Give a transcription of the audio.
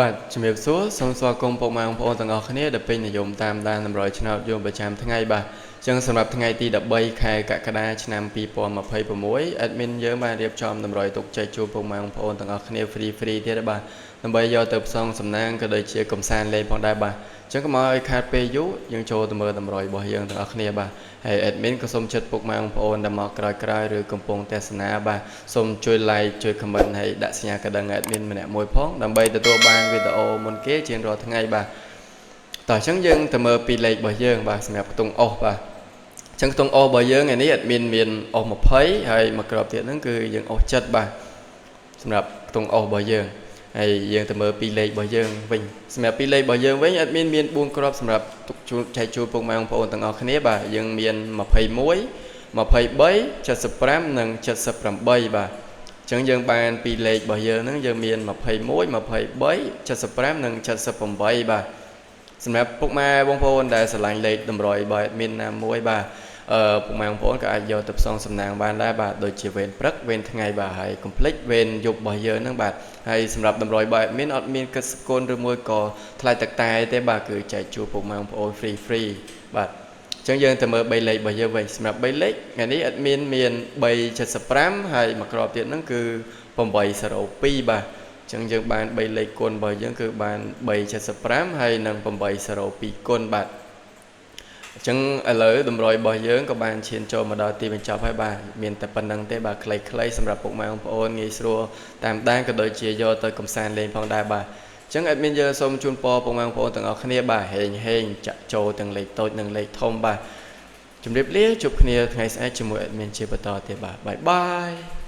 បាទជំរាបសួរសូមស្វាគមន៍ពុកម៉ែបងប្អូនទាំងអស់គ្នាដែលពេញនិយមតាមដានតម្រូវឆ្នោតយមប្រចាំថ្ងៃបាទអញ្ចឹងសម្រាប់ថ្ងៃទី13ខែកក្កដាឆ្នាំ2026 admin យើងបានរៀបចំតម្រូវទុកចែកជូនពុកម៉ែបងប្អូនទាំងអស់គ្នា free ទៀតបាទដើម្បីយកទៅផ្សងសំណាងក៏ដូចជាកំសាន្តលេងផងដែរបាទអញ្ចឹងកុំឲ្យខាតពេលយូរយើងចូលទៅមើលតម្រូវរបស់យើងទាំងអស់គ្នាបាទហើយ admin ក៏សូមជិតពុកម៉ែបងប្អូនដែលមកក្រោយៗឬកំពុងទស្សនាបាទសូមជួយ like ជួយ comment ហើយដាក់សញ្ញាកណ្ដឹង admin ម្នាក់មួយផងដើម្បីទទួលបានវីដេអូមុនគេជារាល់ថ្ងៃបាទតោះអញ្ចឹងយើងទៅមើលពីលេខរបស់យើងបាទសម្រាប់ខ្ទង់អុសបាទអញ្ចឹងខ្ទង់អុសរបស់យើងថ្ងៃនេះ admin មានអុស20ហើយមួយក្របទៀតហ្នឹងគឺយើងអុស7បាទសម្រាប់ខ្ទង់អុសរបស់យើងហើយយើងទៅមើលពីលេខរបស់យើងវិញសម្រាប់ពីលេខរបស់យើងវិញ admin មាន4គ្រាប់សម្រាប់ទុកជូនចែកជូនពុកម៉ែបងប្អូនទាំងអស់គ្នាបាទយើងមាន21 23 75និង78បាទអញ្ចឹងយើងបានពីលេខរបស់យើងហ្នឹងយើងមាន21 23 75និង78បាទសម្រាប់ពុកម៉ែបងប្អូនដែលស្រឡាញ់លេខតម្រុយបាទមានណាមួយបាទពុកម៉ែបងប្អូនក៏អាចយកទៅផ្សងសំណាងបានដែរបាទដូចជាវេនព្រឹកវេនថ្ងៃបាទហើយកុំភ្លេចវេនយប់របស់យើងហ្នឹងបាទហើយសម្រាប់តម្រុយបាទមានអត់មានគិតសគុណឬមួយក៏ថ្លៃទឹកតែទេបាទគឺចែកជូនពុកម៉ែបងប្អូន free បាទអញ្ចឹងយើងទៅមើល3លេខរបស់យើងវិញសម្រាប់3លេខថ្ងៃនេះ admin មាន375ហើយមួយគ្រាប់ទៀតហ្នឹងគឺ802បាទអញ្ចឹងយើងបាន3លេខគុណរបស់យើងគឺបាន375ហើយនិង802គុណបាទអញ្ចឹងឥឡូវតម្រុយរបស់យើងក៏បានឈានចូលមកដល់ទីបញ្ចប់ហើយបាទមានតែប៉ុណ្្នឹងទេបាទខ្លីៗសម្រាប់ពុកម៉ែបងប្អូនងាយស្រួលតាមដានក៏ដូចជាយកទៅកំសាន្តលេងផងដែរបាទអញ្ចឹង admin យើងសូមជូនពរពុកម៉ែបងប្អូនទាំងអស់គ្នាបាទហេងចាក់ចូលទាំងលេខតូចនិងលេខធំបាទជម្រាបលាជួបគ្នាថ្ងៃស្អែកជាមួយ admin ជាបន្តទៀតបាទបាយបាយ